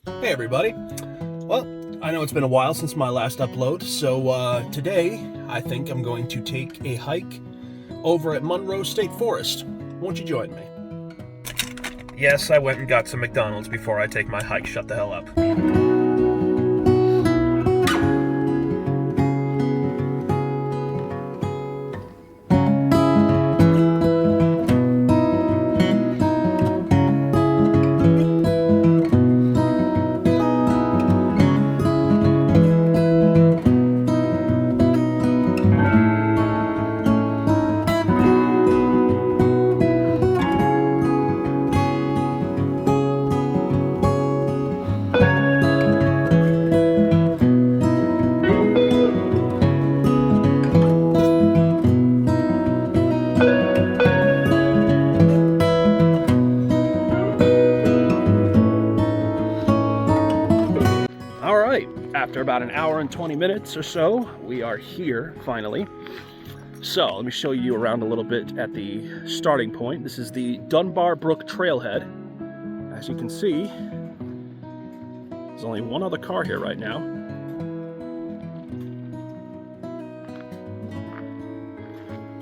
Hey everybody. Well, I know it's been a while since my last upload, so today I think I'm going to take a hike over at Monroe State Forest. Won't you join me? Yes, I went and got some McDonald's before I take my hike. Shut the hell up. All right, after about an hour and 20 minutes or so, we are here finally. So let me show you around a little bit at the starting point. This is the Dunbar Brook Trailhead. As you can see, there's only one other car here right now.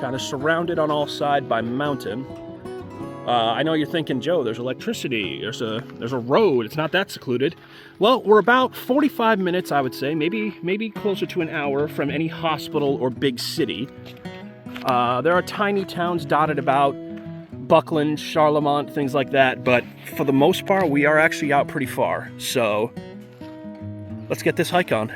Kind of surrounded on all sides by mountain. I know you're thinking, Joe, there's electricity, there's a road, it's not that secluded. Well, we're about 45 minutes, I would say, maybe closer to an hour from any hospital or big city. There are tiny towns dotted about, Buckland, Charlemont, things like that, but for the most part, we are actually out pretty far. So let's get this hike on.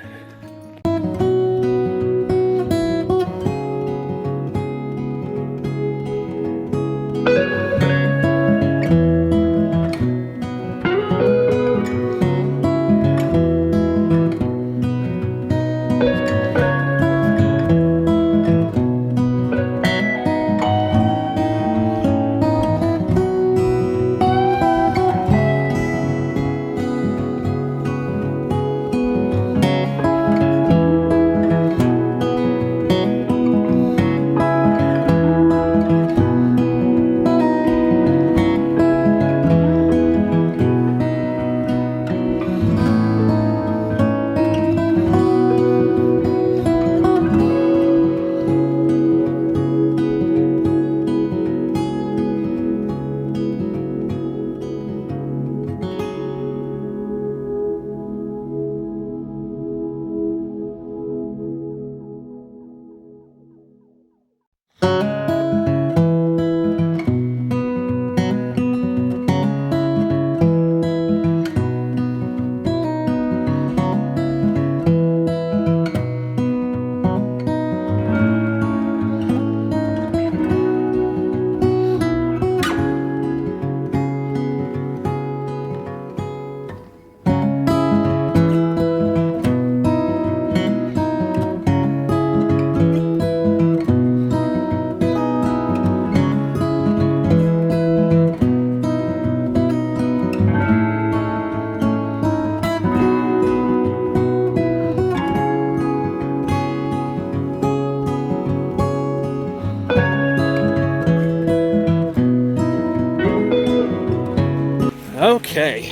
Okay,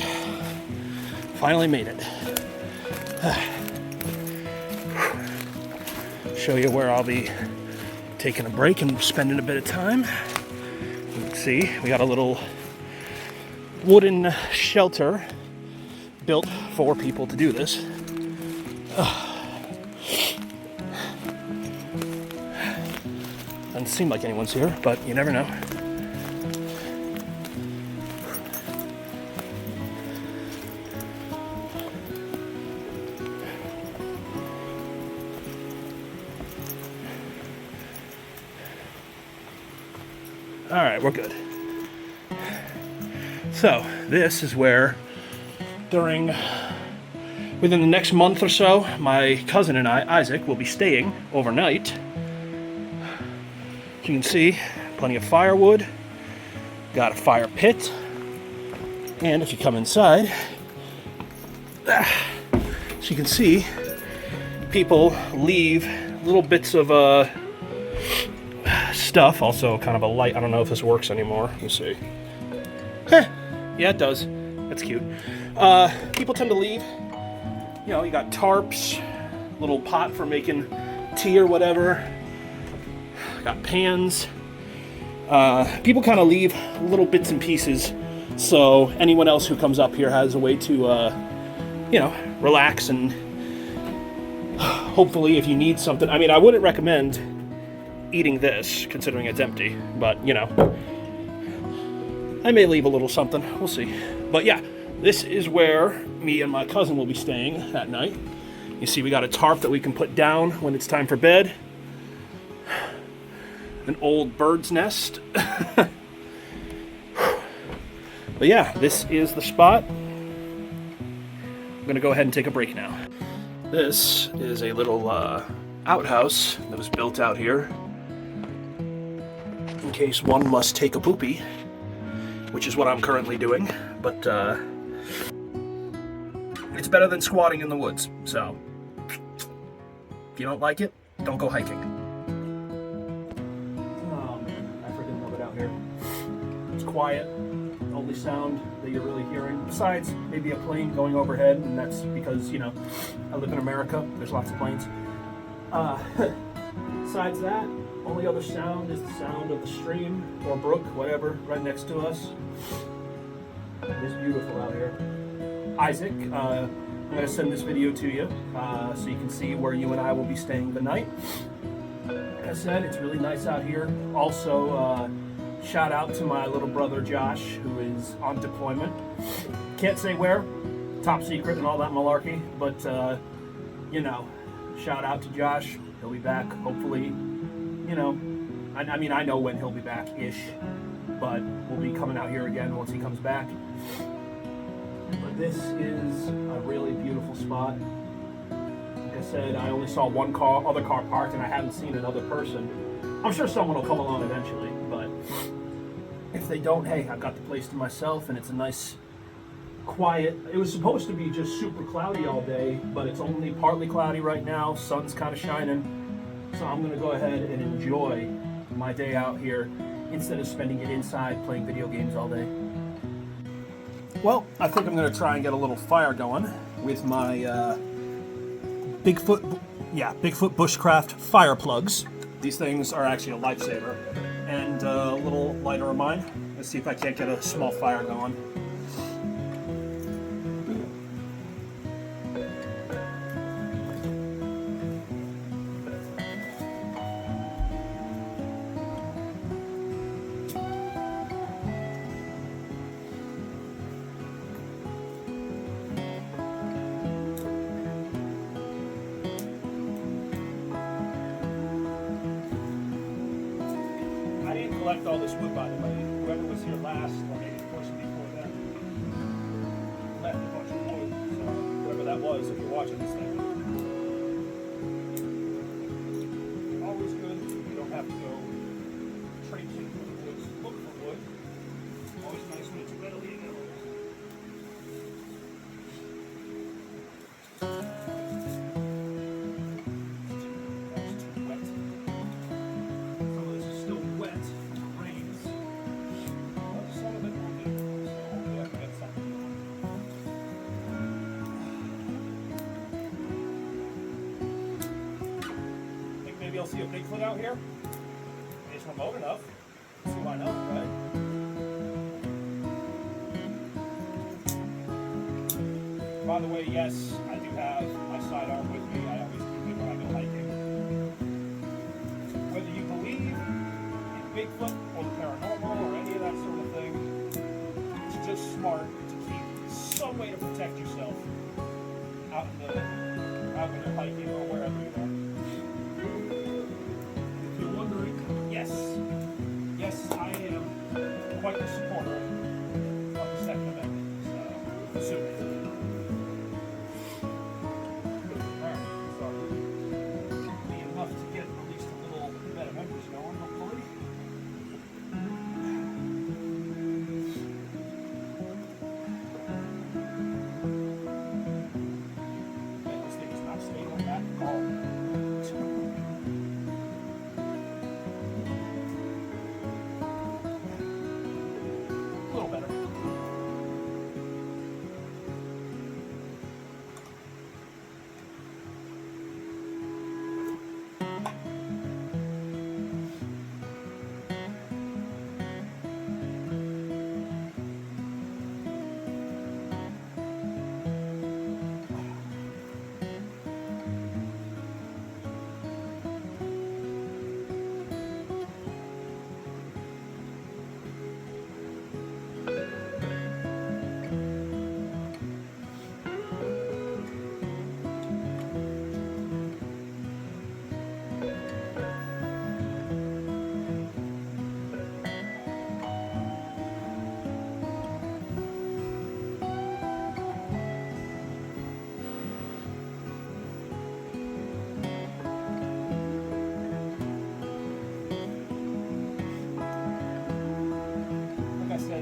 finally made it. Show you where I'll be taking a break and spending a bit of time. You can see we got a little wooden shelter built for people to do this. Doesn't seem like anyone's here, but you never know. All right, we're good. So this is where within the next month or so, my cousin and I, Isaac, will be staying overnight. You can see plenty of firewood, got a fire pit, and if you come inside, so you can see people leave little bits of stuff, also kind of a light. I don't know if this works anymore. Let me see. Yeah, it does. That's cute. People tend to leave. You know, you got tarps, little pot for making tea or whatever. Got pans. People kind of leave little bits and pieces, so anyone else who comes up here has a way to, you know, relax and hopefully if you need something. I mean, I wouldn't recommend eating this considering it's empty, but you know, I may leave a little something. We'll see. But yeah, this is where me and my cousin will be staying that night. You see, we got a tarp that we can put down when it's time for bed. An old bird's nest. But yeah, this is the spot. I'm gonna go ahead and take a break now. This is a little outhouse that was built out here in case one must take a poopy, which is what I'm currently doing. But it's better than squatting in the woods, so if you don't like it, don't go hiking. Oh man, I freaking love it out here. It's quiet, only sound that you're really hearing, besides maybe a plane going overhead, and that's because, you know, I live in America, there's lots of planes. Besides that, only other sound is the sound of the stream or brook, whatever, right next to us. It is beautiful out here. Isaac, I'm going to send this video to you so you can see where you and I will be staying the night. Like I said, it's really nice out here. Also, shout out to my little brother Josh, who is on deployment. Can't say where, top secret and all that malarkey, but you know, shout out to Josh. He'll be back, hopefully, you know, I mean, I know when he'll be back-ish, but we'll be coming out here again once he comes back. But this is a really beautiful spot. Like I said, I only saw one other car parked, and I haven't seen another person. I'm sure someone will come along eventually, but if they don't, hey, I've got the place to myself, and it's a nice, quiet. It was supposed to be just super cloudy all day, but it's only partly cloudy right now. Sun's kind of shining, so I'm gonna go ahead and enjoy my day out here instead of spending it inside playing video games all day. Well, I think I'm gonna try and get a little fire going with my Bigfoot Bushcraft fire plugs. These things are actually a lifesaver. And a little lighter of mine. Let's see if I can't get a small fire going. Collect all this wood, by the way. Whoever was here last, or maybe the person before that, left a bunch of wood. So whoever that was, if you're watching this thing, always good. You don't have to go traipsing through the woods to look for wood. Always nice when it's readily available. Maybe I'll see a Bigfoot out here. It's remote enough. See why not, right? By the way, yes, I do have my sidearm with me. I always keep it when I go hiking. Whether you believe in Bigfoot or the paranormal or any of that sort of thing, it's just smart to keep some way to protect yourself out when you're hiking or wherever you are. Yes, I am quite a supporter of the Second Amendment, so assuming. Alright, so be enough to get at least a little bit of members going, hopefully. And this thing is not staying on that at all.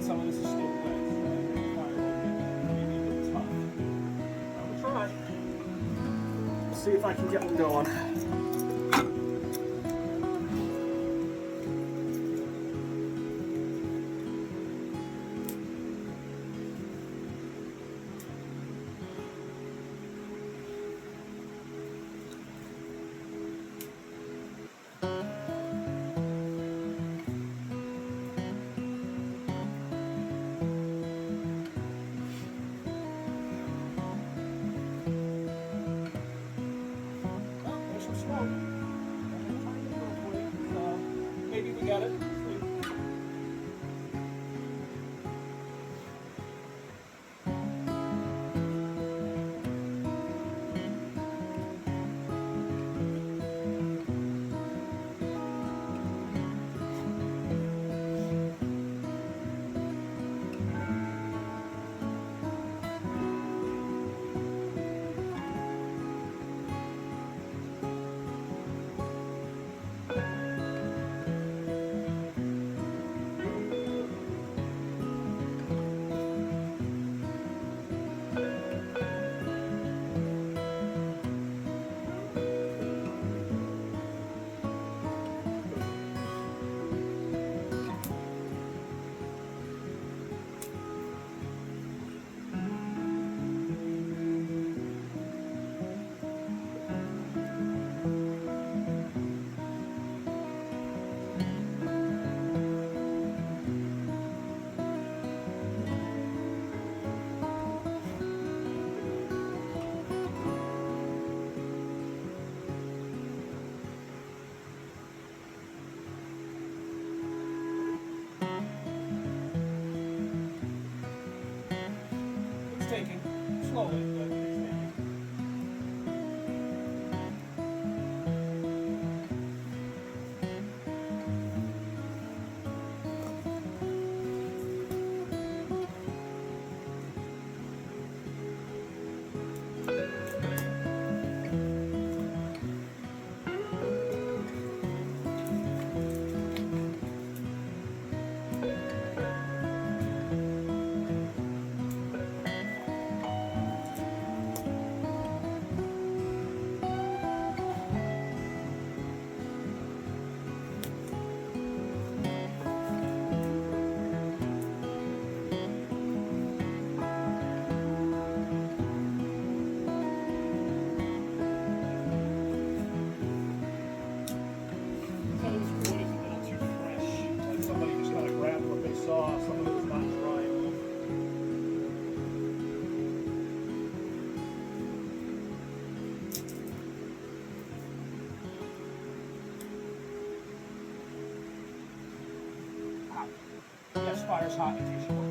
that some of this is still wet. So the fire will get maybe a bit tough. I'm gonna try. See if I can get one going. Maybe we got it. Taking slowly, but it's taking. Some of it was not dry enough. Hot. Yes, fire's hot in case you were.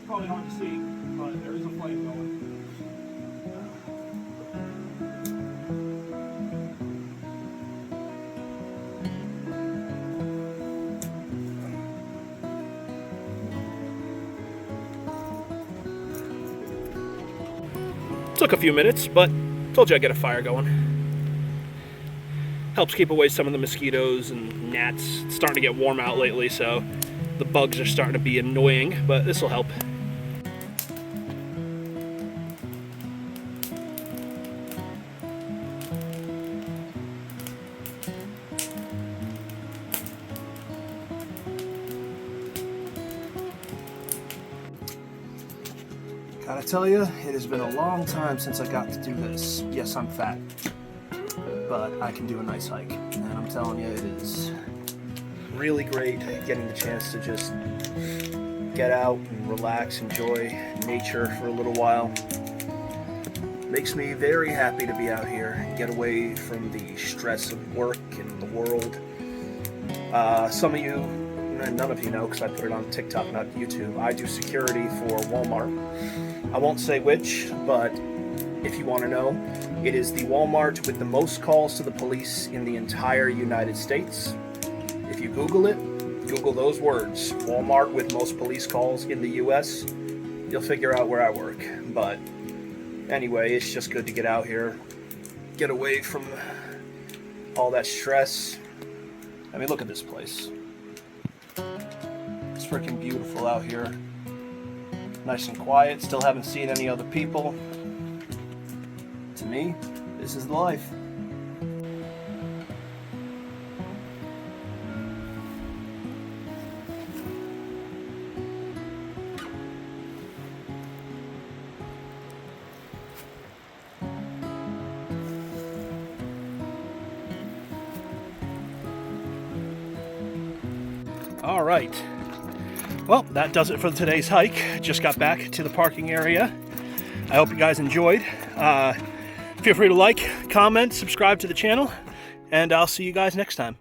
Probably hard to see, but there is a flame going. Took a few minutes, but told you I'd get a fire going. Helps keep away some of the mosquitoes and gnats. It's starting to get warm out lately, so the bugs are starting to be annoying, but this will help. Gotta tell you, it has been a long time since I got to do this. Yes, I'm fat, but I can do a nice hike, and I'm telling you, it is really great getting the chance to just get out and relax, enjoy nature for a little while. Makes me very happy to be out here and get away from the stress of work and the world. Some of you, none of you know because I put it on TikTok, not YouTube. I do security for Walmart. I won't say which, but if you want to know, it is the Walmart with the most calls to the police in the entire United States. If you Google it, Google those words, Walmart with most police calls in the US, you'll figure out where I work. But anyway, it's just good to get out here, get away from all that stress. I mean, look at this place. It's freaking beautiful out here. Nice and quiet, still haven't seen any other people. To me, this is the life. All right. Well, that does it for today's hike. Just got back to the parking area. I hope you guys enjoyed. Feel free to like, comment, subscribe to the channel, and I'll see you guys next time.